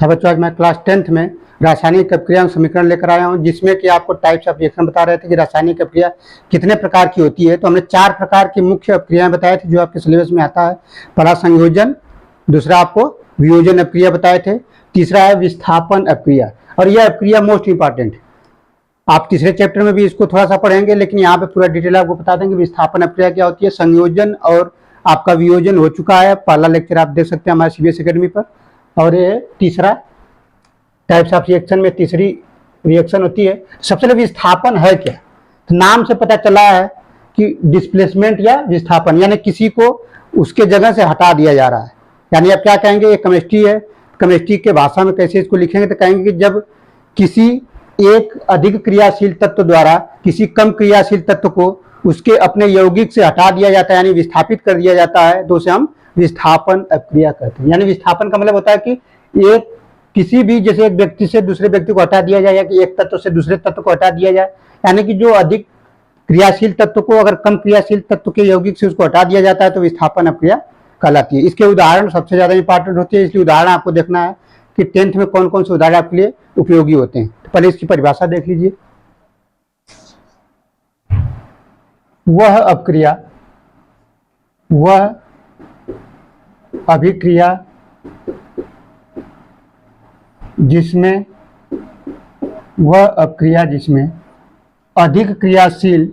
है बच्चों, आज मैं क्लास 10th में रासायनिक अपक्रिया समीकरण लेकर आया हूं, जिसमें कि आपको टाइप्स ऑफ रिएक्शन बता रहे थे कि रासायनिक अपक्रिया कितने प्रकार की होती है। तो हमने 4 प्रकार की मुख्य अपक्रियाएं बताए थे जो आपके सिलेबस में आता है। पहला संयोजन, दूसरा आपको वियोजन अपक्रिया बताए थे, तीसरा है विस्थापन अपक्रिया, और यह अपक्रिया मोस्ट इंपॉर्टेंट है। आप तीसरे चैप्टर में भी इसको थोड़ा सा पढ़ेंगे, लेकिन यहाँ पे पूरा डिटेल आपको बता देंगे विस्थापन अपक्रिया क्या होती है। संयोजन और आपका वियोजन हो चुका है, पहला लेक्चर आप देख सकते हैं हमारे CBSE अकेडमी पर। और ये तीसरा टाइप्स ऑफ रिएक्शन में तीसरी रिएक्शन होती है। सबसे पहले विस्थापन है क्या, तो नाम से पता चला है कि डिस्प्लेसमेंट या विस्थापन, यानी किसी को उसके जगह से हटा दिया जा रहा है। यानी आप क्या कहेंगे, ये केमिस्ट्री है, केमिस्ट्री के भाषा में कैसे इसको लिखेंगे, तो कहेंगे कि जब किसी एक अधिक क्रियाशील तत्व द्वारा किसी कम क्रियाशील तत्व को उसके अपने यौगिक से हटा दिया जाता है, यानी विस्थापित कर दिया जाता है, तो उसे हम विस्थापन अपक्रिया कहते हैं। यानी विस्थापन का मतलब होता है कि एक किसी भी, जैसे एक व्यक्ति से दूसरे व्यक्ति को हटा दिया जाए या कि एक तत्व से दूसरे तत्व को हटा दिया जाए, यानी कि जो अधिक क्रियाशील तत्व को अगर कम क्रियाशील तत्व के यौगिक से उसको हटा दिया जाता है तो विस्थापन अपक्रिया कहलाती है। इसके उदाहरण सबसे ज्यादा इंपॉर्टेंट होती है, इसलिए उदाहरण आपको देखना है कि 10th में कौन कौन से उदाहरण आपके लिए उपयोगी होते हैं। तो पहले इसकी परिभाषा देख लीजिए। वह अपक्रिया, वह अभिक्रिया जिसमें, वह अपक्रिया जिसमें अधिक क्रियाशील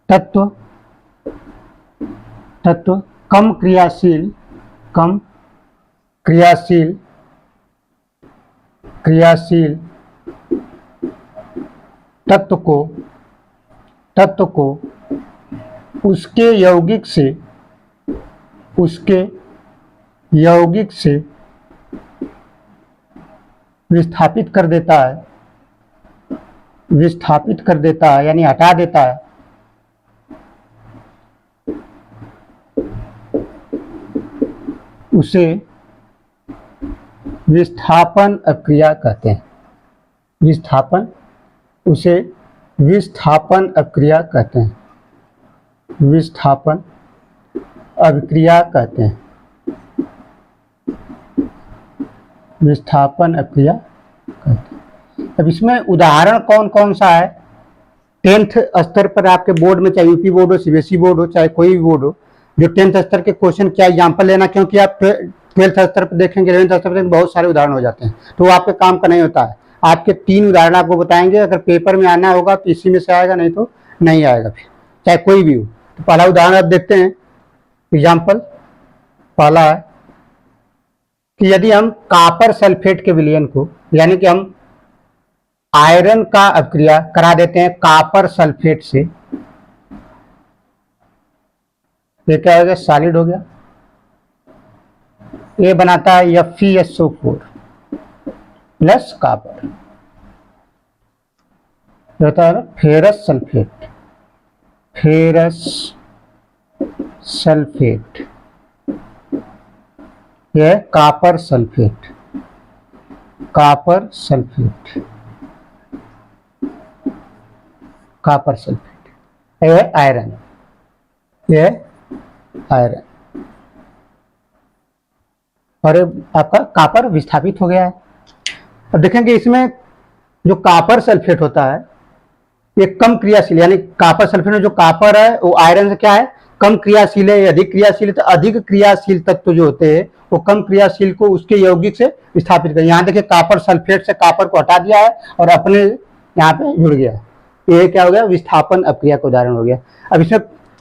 तत्व कम क्रियाशील तत्व को उसके यौगिक से विस्थापित कर देता है, यानी हटा देता है, उसे विस्थापन अपक्रिया कहते हैं। उसे विस्थापन अपक्रिया कहते हैं। विस्थापन अपक्रिया कहते हैं। अब इसमें उदाहरण कौन कौन सा है, 10th स्तर पर आपके बोर्ड में, चाहे यूपी बोर्ड हो, CBSE बोर्ड हो, चाहे कोई भी बोर्ड हो, जो 10th स्तर के क्वेश्चन क्या एग्जाम्पल लेना, क्योंकि आप 12th स्तर पर देखेंगे, 11th स्तर पर बहुत सारे उदाहरण हो जाते हैं, तो वो आपके काम का नहीं होता है। आपके 3 उदाहरण आपको बताएंगे, अगर पेपर में आना होगा तो इसी में से आएगा, नहीं तो नहीं आएगा, फिर चाहे कोई भी हो। तो पहला उदाहरण आप देखते हैं, एग्जाम्पल पहला है कि यदि हम कॉपर सल्फेट के विलयन को, यानी कि हम आयरन का अपक्रिया करा देते हैं कॉपर सल्फेट से, ये क्या हो गया, सॉलिड हो गया। ये बनाता है FeSO4 प्लस कॉपर, होता है फेरस सल्फेट, यह कॉपर सल्फेट, यह आयरन, और आपका कॉपर विस्थापित हो गया है। अब देखेंगे इसमें जो कॉपर सल्फेट होता है ये कम क्रियाशील, यानी कॉपर सल्फेट में जो कॉपर है वो आयरन से क्या है, कम क्रियाशील है, अधिक क्रियाशील है। तो अधिक क्रियाशील तत्व जो होते हैं वो कम क्रियाशील को उसके यौगिक से विस्थापित कर, यहाँ देखिए कॉपर सल्फेट से कॉपर को हटा दिया है और अपने यहाँ पे जुड़ गया, ये क्या हो गया, विस्थापन अपक्रिया का उदाहरण हो गया। अब इसमें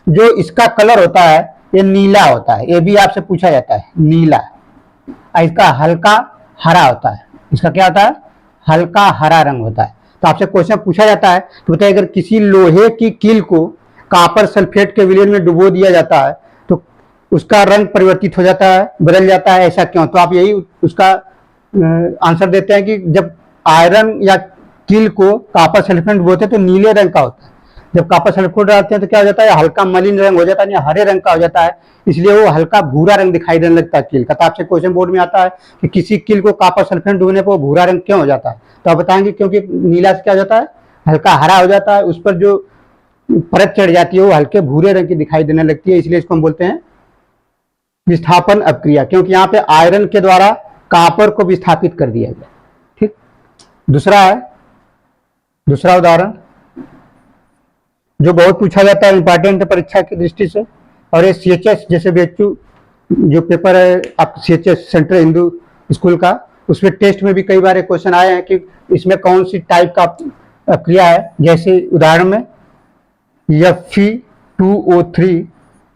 जो इसका कलर होता है ये नीला होता है, ये भी आपसे पूछा जाता है, नीला। इसका हल्का हरा होता है, इसका क्या होता है, हल्का हरा रंग होता है। तो आपसे क्वेश्चन पूछा जाता है तो बताइए, अगर किसी लोहे की कील को कॉपर सल्फेट के विलयन में डुबो दिया जाता है तो उसका रंग परिवर्तित हो जाता है, बदल जाता है, ऐसा क्यों? तो आप यही उसका आंसर देते हैं कि जब आयरन या कील को कॉपर सल्फेट में डुबोते हैं तो नीले रंग का होता है, जब कॉपर सल्फेट डालते हैं तो क्या हो जाता है, हल्का मलिन रंग हो जाता है, हरे रंग का हो जाता है, इसलिए वो हल्का भूरा रंग दिखाई देने लगता है कील का। तो आपसे क्वेश्चन बोर्ड में आता है कि किसी कील को कॉपर सल्फेट डूबने पर वो भूरा रंग क्यों हो जाता है, तो आप बताएंगे क्योंकि नीला से क्या हो जाता है, हल्का हरा हो जाता है, उस पर जो परत चढ़ जाती है वो हल्के भूरे रंग की दिखाई देने लगती है, इसलिए इसको हम बोलते हैं विस्थापन अपक्रिया, क्योंकि यहाँ पे आयरन के द्वारा कॉपर को विस्थापित कर दिया गया। ठीक, दूसरा उदाहरण जो बहुत पूछा जाता है, इंपॉर्टेंट है परीक्षा की दृष्टि से, और ये CHS जैसे BHU जो पेपर है आप CHS सेंट्रल हिंदू स्कूल का, उसमें टेस्ट में भी कई बार क्वेश्चन आए हैं कि इसमें कौन सी टाइप का अपक्रिया है। जैसे उदाहरण में Fe2O3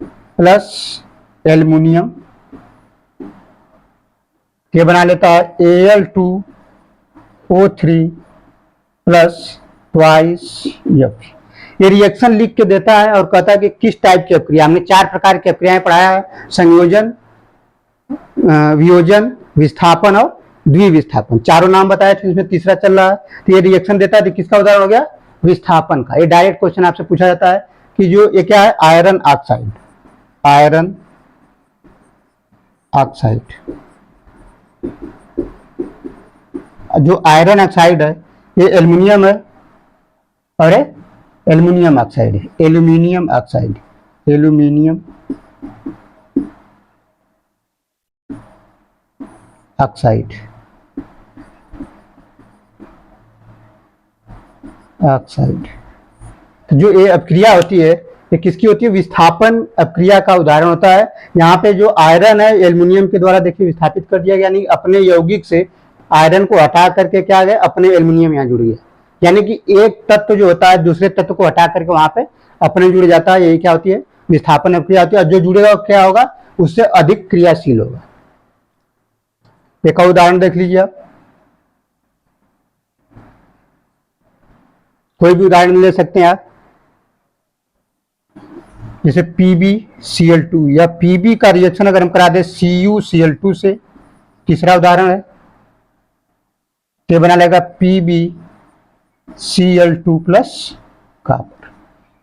प्लस एल्युमिनियम, ये बना लेता है Al2O3 प्लस ट्वाइस Fe। ये रिएक्शन लिख के देता है और कहता है कि किस टाइप की अपक्रिया। हमने 4 प्रकार की अपक्रियाएं पढ़ाया है, संयोजन, वियोजन, विस्थापन और द्विविस्थापन, चारों नाम बताए थे, इसमें तीसरा चल रहा है। तो ये रिएक्शन देता है, तो किसका उदाहरण हो गया, विस्थापन का। ये डायरेक्ट क्वेश्चन आपसे पूछा जाता है कि जो ये क्या है, आयरन ऑक्साइड, जो आयरन ऑक्साइड है ये एल्युमिनियम है और एल्युमिनियम ऑक्साइड है, एल्यूमिनियम ऑक्साइड जो ये अपक्रिया होती है ये किसकी होती है, विस्थापन अपक्रिया का उदाहरण होता है। यहाँ पे जो आयरन है एल्युमिनियम के द्वारा देखिए विस्थापित कर दिया गया, यानी अपने यौगिक से आयरन को हटा करके क्या गया, अपने एल्युमिनियम यहाँ जुड़ गया। यानी कि एक तत्व जो होता है दूसरे तत्व को हटा करके वहां पे अपने जुड़ जाता है, यही क्या होती है, विस्थापन अपक्रिया होती है। और जो जुड़ेगा क्या होगा, उससे अधिक क्रियाशील होगा। एक और उदाहरण देख लीजिए आप, कोई भी उदाहरण ले सकते हैं आप, जैसे PbCl2 या Pb का रिएक्शन अगर हम करा दें CuCl2 से, तीसरा उदाहरण है, तो बना लेगा PbCl2 प्लस कॉपर।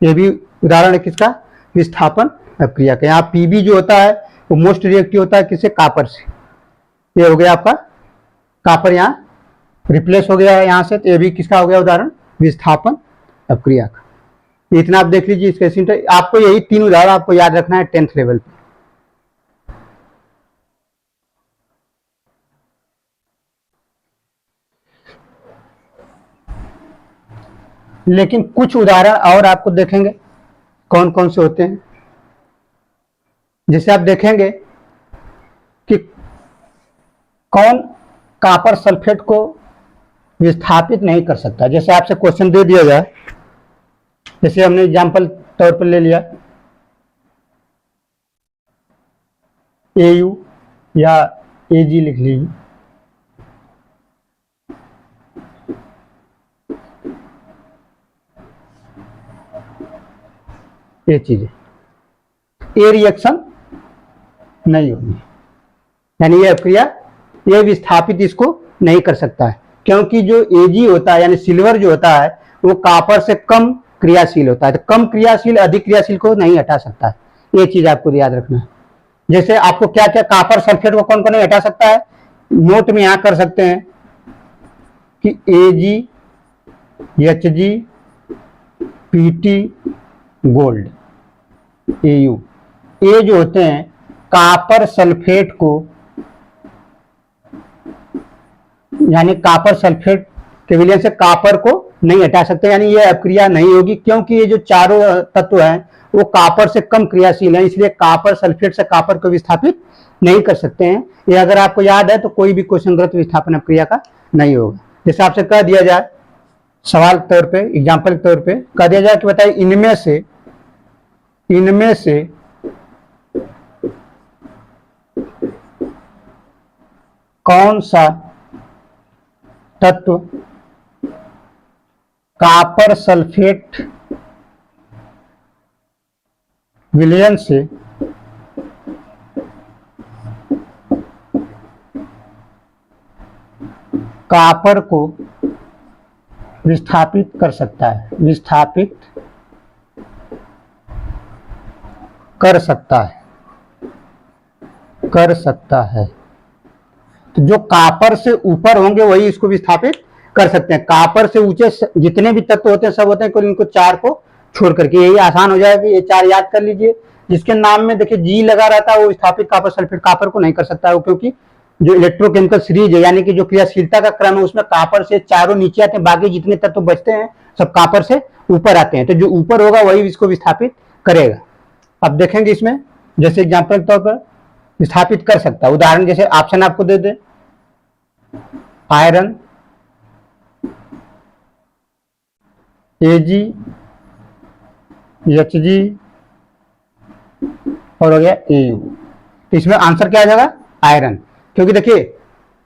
ये भी उदाहरण है किसका, विस्थापन अपक्रिया का। यहाँ Pb जो होता है वो मोस्ट रिएक्टिव होता है किससे, कॉपर से। ये हो गया आपका कॉपर, यहाँ रिप्लेस हो गया है यहाँ से, तो ये भी किसका हो गया उदाहरण, विस्थापन अपक्रिया का। इतना आप देख लीजिए इसके सिंटैक्स, आपको यही 3 उदाहरण आपको याद रखना है 10th लेवल पे। लेकिन कुछ उदाहरण और आपको देखेंगे कौन कौन से होते हैं। जैसे आप देखेंगे कि कौन कॉपर सल्फेट को विस्थापित नहीं कर सकता। जैसे आपसे क्वेश्चन दे दिया जाए, जैसे हमने एग्जाम्पल तौर पर ले लिया AU या AG लिख लीजिए, ये चीजें, ये रिएक्शन नहीं होगी, यानी ये अपक्रिया ये विस्थापित इसको नहीं कर सकता है, क्योंकि जो Ag होता है यानी सिल्वर जो होता है वो कॉपर से कम क्रियाशील होता है। तो कम क्रियाशील अधिक क्रियाशील को नहीं हटा सकता है, ये चीज आपको याद रखना है। जैसे आपको क्या क्या कॉपर सल्फेट को कौन कौन नहीं हटा सकता है, नोट में यहां कर सकते हैं कि Ag, Hg, Pt, gold, Au, ये जो होते हैं कॉपर सल्फेट को, यानी कॉपर सल्फेट के विलयन से कॉपर को नहीं हटा सकते, यानी ये अपक्रिया नहीं होगी, क्योंकि ये जो चारों तत्व हैं वो कॉपर से कम क्रियाशील हैं, इसलिए कॉपर सल्फेट से कॉपर को विस्थापित नहीं कर सकते हैं। ये अगर आपको याद है तो कोई भी क्वेश्चन गलत विस्थापन अपक्रिया का नहीं होगा। जैसे आपसे कह दिया जाए सवाल के तौर पे, एग्जाम्पल के तौर पे कह दिया जाए कि बताइए इनमें से कौन सा तत्व कॉपर सल्फेट विलयन से कॉपर को विस्थापित कर सकता है, विस्थापित कर सकता है। तो जो कॉपर से ऊपर होंगे वही इसको विस्थापित कर सकते हैं। कॉपर से ऊंचे जितने भी तत्व होते हैं सब होते हैं, इनको 4 को छोड़ करके, यही आसान हो जाएगा। ये 4 याद कर लीजिए। जिसके नाम में देखिए जी लगा रहता है वो विस्थापित कॉपर सल्फेट कॉपर को नहीं कर सकता है, क्योंकि जो इलेक्ट्रोकेमिकल सीरीज है यानी कि जो क्रियाशीलता का क्रम है उसमें कॉपर से चारों नीचे आते हैं, बाकी जितने तत्व बचते हैं सब कॉपर से ऊपर आते हैं। तो जो ऊपर होगा वही इसको विस्थापित करेगा। अब देखेंगे इसमें, जैसे एग्जाम्पल के तौर पर विस्थापित कर सकता है, उदाहरण जैसे ऑप्शन आपको दे दे, आयरन Ag Hg और हो गया Au। तो इसमें आंसर क्या आ जाएगा? आयरन, क्योंकि देखिए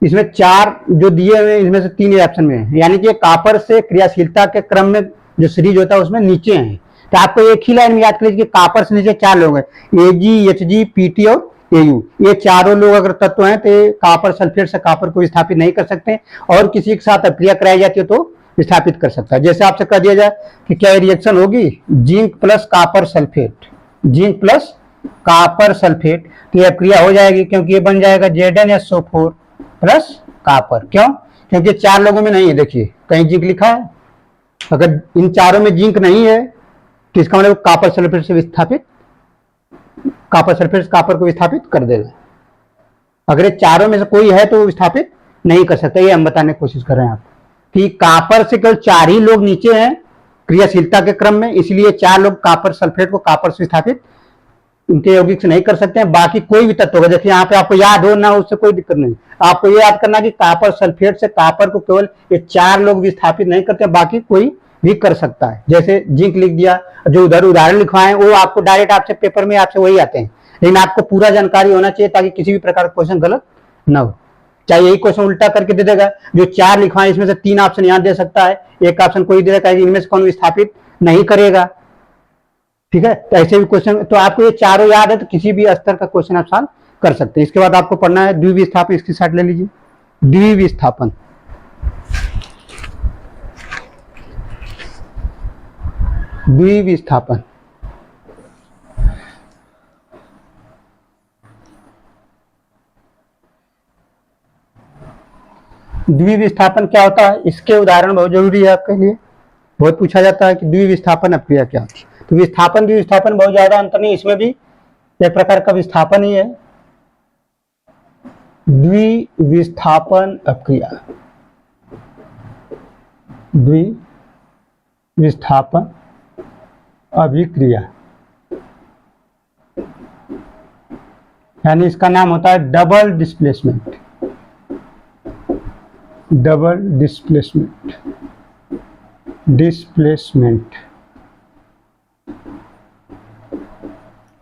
इसमें 4 जो दिए हुए इसमें से 3 ऑप्शन में है, यानी कि कॉपर से क्रियाशीलता के क्रम में जो सीरीज होता है उसमें नीचे है। तो आपको एक ही लाइन में याद कर लीजिए कि कॉपर से नीचे 4 लोग हैं, Ag Hg Pt और Au। ये चारों लोग अगर तत्व हैं तो कॉपर सल्फेट से कॉपर को विस्थापित नहीं कर सकते, और किसी के साथ अक्रिया कराई जाती है तो विस्थापित कर सकता है। जैसे आपसे कह दिया जाए कि क्या रिएक्शन होगी, zinc plus copper sulphate, zinc plus copper sulphate, तो यह क्रिया हो जाएगी, क्योंकि ये बन जाएगा ZnSO4 प्लस कॉपर। क्यों? क्योंकि 4 लोगों में नहीं है, देखिए कहीं जिंक लिखा है, अगर इन चारों में जिंक नहीं है तो इसका मतलब कॉपर सल्फेट से विस्थापित, कॉपर सल्फेट कॉपर को विस्थापित कर देगा। अगर ये चारों में से कोई है तो विस्थापित नहीं कर सकता। ये हम बताने की कोशिश कर रहे हैं आपको कि कॉपर से केवल 4 ही लोग नीचे हैं क्रियाशीलता के क्रम में, इसलिए 4 लोग कॉपर सल्फेट को कॉपर से विस्थापित उनके यौगिक से नहीं कर सकते हैं। बाकी कोई भी तत्व होगा, देखिए यहाँ पे आपको याद हो ना, उससे कोई दिक्कत नहीं। आपको ये याद करना कि कॉपर सल्फेट से कॉपर को केवल ये 4 लोग विस्थापित नहीं करते, बाकी कोई भी कर सकता है। जैसे जिंक लिख दिया, जो उधर उदाहरण लिखवाए वो आपको डायरेक्ट आपसे पेपर में आपसे वही आते हैं, लेकिन आपको पूरा जानकारी होना चाहिए ताकि किसी भी प्रकार का क्वेश्चन गलत ना हो। चाहे यही क्वेश्चन उल्टा करके दे देगा, जो 4 लिखवाए इसमें से 3 ऑप्शन यहाँ दे सकता है, एक ऑप्शन कोई दे देगा इनमें से कौन विस्थापित नहीं करेगा। ठीक है, तो ऐसे भी क्वेश्चन, तो आपको ये चारों याद है तो किसी भी स्तर का क्वेश्चन आप सॉल्व कर सकते हैं। इसके बाद आपको पढ़ना है द्विविस्थापन, इसकी साइड ले लीजिए। द्विविस्थापन, द्विविस्थापन द्विविस्थापन क्या होता है, इसके उदाहरण बहुत जरूरी है आपके लिए, बहुत पूछा जाता है कि द्विविस्थापन अपक्रिया क्या होती है। तो विस्थापन द्विविस्थापन बहुत ज्यादा अंतर नहीं, इसमें भी एक प्रकार का विस्थापन ही है। द्विविस्थापन अपक्रिया, द्विविस्थापन अभिक्रिया, यानी इसका नाम होता है double displacement, double displacement, displacement,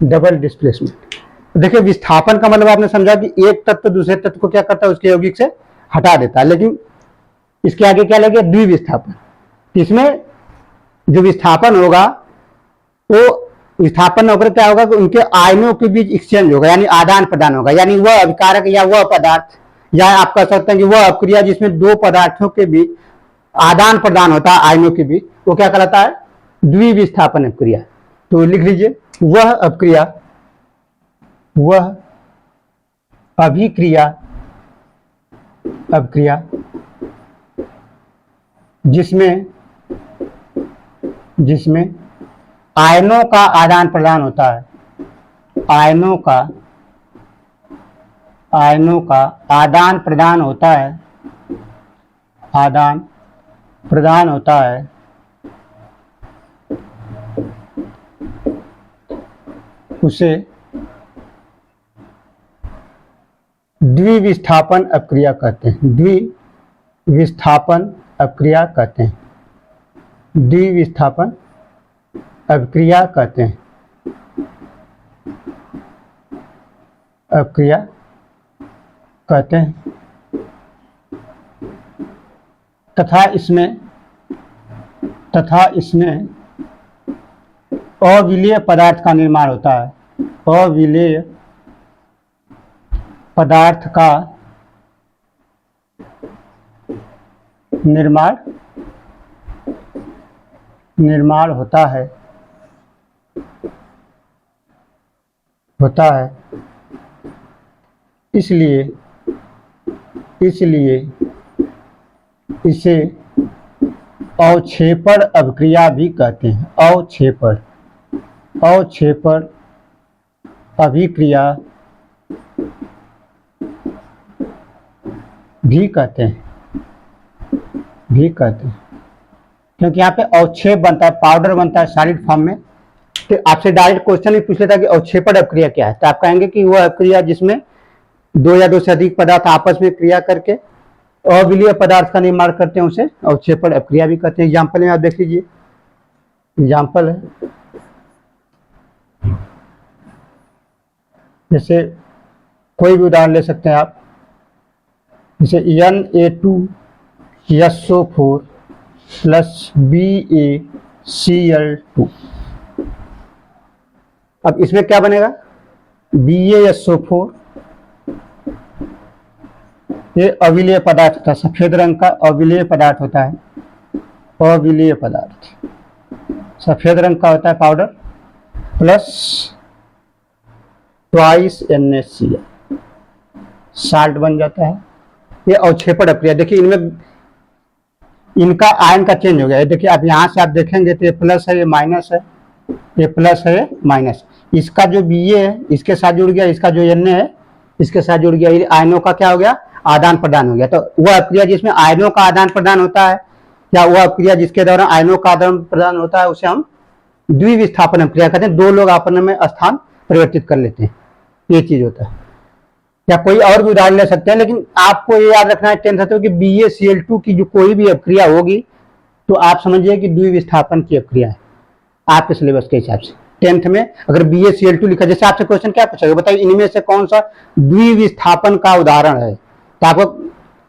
double displacement. देखिए विस्थापन का मतलब आपने समझा कि एक तत्व दूसरे तत्व को क्या करता है, उसके यौगिक से हटा देता है, लेकिन इसके आगे क्या लगे, द्विविस्थापन। इसमें जो विस्थापन होगा वो विस्थापन होकर क्या होगा कि उनके आयनों के बीच एक्सचेंज होगा, यानी आदान प्रदान होगा, यानी वह अभिकारक या वह पदार्थ, या आप कह सकते हैं कि वह अपक्रिया जिसमें 2 पदार्थों के बीच आदान प्रदान होता है आयनों के बीच, वो क्या कहलाता है, द्विविस्थापन अपक्रिया। तो लिख लीजिए, वह अपक्रिया, वह अभिक्रिया, अपक्रिया जिसमें जिसमें आयनों का आदान प्रदान होता है, आयनों का आदान प्रदान होता है, आदान प्रदान होता है, उसे द्विविस्थापन अपक्रिया कहते हैं, द्विविस्थापन अपक्रिया कहते हैं, द्विविस्थापन अपक्रिया कहते हैं, अपक्रिया कहते हैं। तथा इसमें अविलेय पदार्थ का निर्माण होता है, अविलेय पदार्थ का निर्माण होता है, इसलिए इसे अवक्षेपण अभिक्रिया भी कहते हैं। अवक्षेपण अभिक्रिया भी कहते हैं क्योंकि यहाँ पे अवक्षेप बनता है, पाउडर बनता है सॉलिड फॉर्म में। तो आपसे डायरेक्ट क्वेश्चन भी पूछ लेता है कि अवक्षेपण अभिक्रिया क्या है, तो आप कहेंगे कि वह अभिक्रिया जिसमें दो या दो से अधिक पदार्थ आपस में क्रिया करके अविलीय पदार्थ का निर्माण करते हैं उसे अवक्षेपण अभिक्रिया भी कहते हैं। एग्जाम्पल में आप देख लीजिए, एग्जाम्पल है जैसे कोई भी उदाहरण ले सकते हैं आप, जैसे Na2SO4 प्लस BaCl2। अब इसमें क्या बनेगा, BaSO4 ये अविलेय पदार्थ होता है, सफेद रंग का अविलेय पदार्थ होता है, अविलेय पदार्थ सफेद रंग का होता है powder, plus twice NaCl salt बन जाता है। ये अवक्षेपण अभिक्रिया। देखिए इनमें इनका आयन का चेंज हो गया है। देखिए आप यहाँ से आप देखेंगे तो ये प्लस है, ये माइनस है, ये प्लस है, ये माइनस। इसका जो Ba है इसके साथ जुड़ गया, इसका जो Na है इसके साथ जुड़ गया, ये आयनों का क्या हो गया, आदान प्रदान हो गया। तो वह अभिक्रिया जिसमें आयनों का आदान प्रदान होता है या वह अभिक्रिया जिसके दौरान आयनों का आदान प्रदान होता है उसे हम द्विविस्थापन अभिक्रिया कहते हैं। दो लोग आपस में स्थान परिवर्तित कर लेते हैं, ये चीज होता है। या कोई और भी उदाहरण ले सकते हैं, लेकिन आपको ये याद रखना है 10th कि BaCl2 की जो कोई भी अभिक्रिया होगी तो आप समझिए कि द्विविस्थापन की अभिक्रिया है आपके सिलेबस के हिसाब से। 10th में अगर BaCl2 लिखा, जैसे आपसे क्वेश्चन क्या पूछेगा, बताइए इनमें से कौन सा द्विविस्थापन का उदाहरण है, तो आपको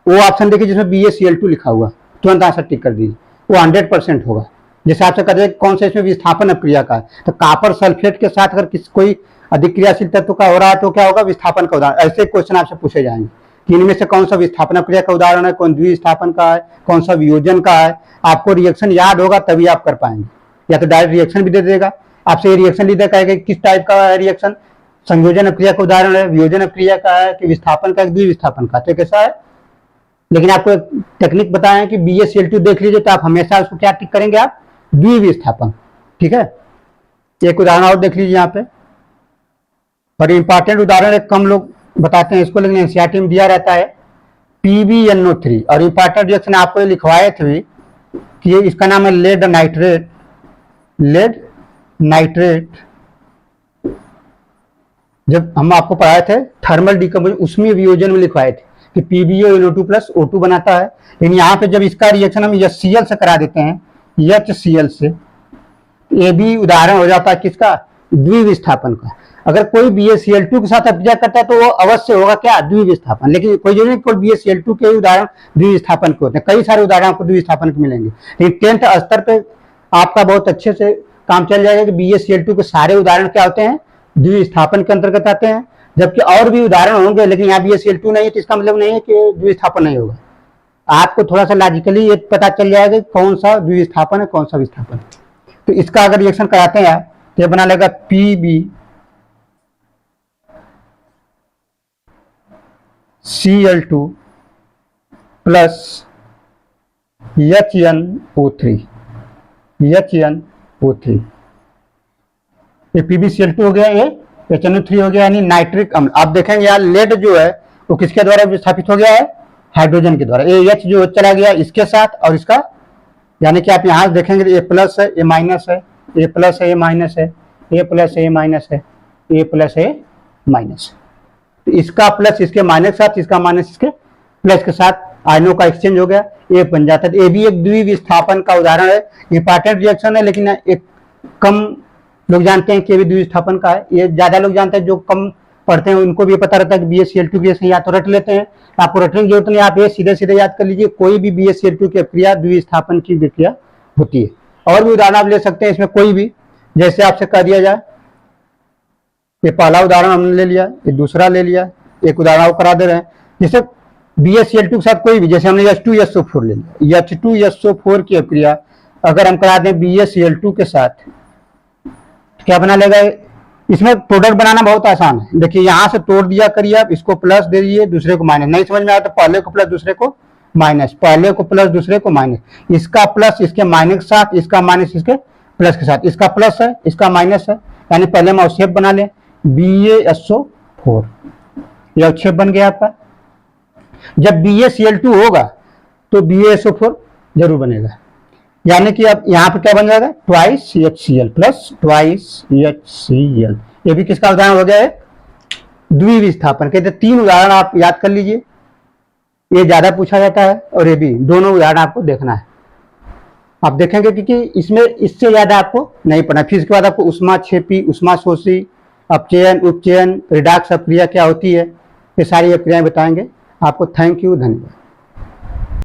वो ऑप्शन देखिए जिसमें BaCl2 लिखा हुआ, तुरंत आंसर टिक कर दीजिए, वो 100% होगा। जैसे आपसे कहते हैं कौन सा इसमें विस्थापन अभिक्रिया का है, तो कॉपर सल्फेट के साथ अगर कोई अधिक क्रियाशील तत्व का हो रहा है तो क्या होगा, विस्थापन का उदाहरण। ऐसे क्वेश्चन आपसे पूछे जाएंगे कि इनमें से कौन सा विस्थापन अभिक्रिया का उदाहरण है, कौन द्विविस्थापन का है, कौन सा वियोजन का है। आपको रिएक्शन याद होगा तभी आप कर पाएंगे, या तो डायरेक्ट रिएक्शन भी दे देगा आपसे, रिएक्शन लीडर कहेगा किस टाइप का है रिएक्शन, संयोजन अभिक्रिया का उदाहरण है, वियोजन अभिक्रिया का है कि विस्थापन का, द्विविस्थापन का, तो कैसा है। लेकिन आपको एक टेक्निक बताएं कि BaCl2 देख लीजिए तो आप हमेशा उसको क्या टिक करेंगे, आप द्विविस्थापन। ठीक है, एक उदाहरण और देख लीजिए यहाँ पे, और इंपॉर्टेंट उदाहरण एक कम लोग बताते हैं इसको, लेकिन एनसीईआरटी में दिया रहता है PbNO3। और इंपॉर्टेंट रिएक्शन आपको लिखवाए थे कि ये इसका नाम है लेड नाइट्रेट। जब हम आपको पढ़ाए थे थर्मल डिकम्पोजिशन उसमें वियोजन में लिखवाए थे कि PbONO2 प्लस O2 बनाता है। लेकिन यहाँ पे जब इसका रिएक्शन हम HCl से करा देते हैं, HCl से, ये भी उदाहरण हो जाता है किसका, द्विविस्थापन का। अगर कोई BaCl2 के साथ अभिक्रिया करता है तो वो अवश्य होगा क्या, द्विविस्थापन। लेकिन कोई जरूरी नहीं कोई BaCl2 के उदाहरण द्विविस्थापन के होते हैं, कई सारे उदाहरण आपको द्विविस्थापन के मिलेंगे। लेकिन 10th स्तर पे आपका बहुत अच्छे से काम चल जाएगा कि BaCl2 के सारे उदाहरण क्या होते हैं, द्विविस्थापन के अंतर्गत आते हैं। जबकि और भी उदाहरण होंगे लेकिन यहाँ BaCl2 नहीं है तो इसका मतलब नहीं है कि द्विविस्थापन नहीं होगा। आपको थोड़ा सा लॉजिकली ये पता चल जाएगा कि कौन सा द्विविस्थापन है कौन सा विस्थापन। तो इसका अगर रिएक्शन कराते हैं तो ये बना लेगा PbCl2 प्लस HNO3। ये PbCl2 हो गया, ये HNO3 हो गया, यानी नाइट्रिक अम्ल। आप देखेंगे यार लेड जो है वो किसके द्वारा विस्थापित हो गया है, हाइड्रोजन के द्वारा। ये H जो चला गया इसके साथ और इसका, यानी कि आप यहाँ देखेंगे ये प्लस है, ये माइनस है, ये प्लस है, ये माइनस है, ये प्लस है, ये माइनस है, ये प्लस है, माइनस। तो इसका प्लस इसके माइनस के साथ, इसका माइनस इसके प्लस के साथ आयनों का एक्सचेंज हो गया, ये बन जाता है। ये भी एक द्विविस्थापन का उदाहरण है, इंपॉर्टेंट रिएक्शन है, लेकिन एक कम लोग जानते हैं कि ये भी द्विविस्थापन का है। ये ज्यादा लोग जानते हैं, जो कम पढ़ते हैं उनको भी पता रहता है कि BaCl2 की या तो रट लेते हैं, आपको रटने की जरूरत नहीं, आप ये सीधे सीधे याद कर लीजिए, कोई भी BaCl2 की अभिक्रिया द्विविस्थापन की विक्रिया होती है। और भी उदाहरण आप ले सकते हैं इसमें कोई भी, जैसे आपसे कह दिया जाए, ये पहला उदाहरण हमने ले लिया, ये दूसरा ले लिया, एक उदाहरण और करा दे रहे हैं। जैसे BaCl2 के साथ कोई भी, जैसे हमने H2SO4 ले लिया, H2SO4 की अभिक्रिया अगर हम करा दें BaCl2 के साथ, क्या बना लेगा, इसमें प्रोडक्ट बनाना बहुत आसान है। देखिए यहाँ से तोड़ दिया करिए, आप इसको प्लस दे दीजिए, दूसरे को माइनस। नहीं समझ में आया तो पहले को प्लस दूसरे को माइनस, पहले को प्लस दूसरे को माइनस, इसका प्लस इसके माइनस के साथ, इसका माइनस इसके प्लस के साथ, इसका प्लस है इसका माइनस है, यानी पहले हम अवक्षेप बना लें BaSO4, यह अवक्षेप बन गया आपका। जब BaCl2 होगा तो BaSO4 जरूर बनेगा, यानी कि अब यहाँ पर क्या बन जाएगा, twice HCl plus twice HCl। ये भी किसका उदाहरण हो गया है, द्विविस्थापन। कहते 3 उदाहरण आप याद कर लीजिए, ये ज्यादा पूछा जाता है और ये भी, दोनों उदाहरण आपको देखना है। आप देखेंगे क्योंकि इसमें इससे ज्यादा आपको नहीं पढ़ना। फिर इसके बाद आपको उष्माक्षेपी, उष्माशोषी, अपचयन, उपचयन, रिडाक्स अपक्रिया क्या होती है, ये सारी अपक्रियाएं बताएंगे आपको। थैंक यू, धन्यवाद।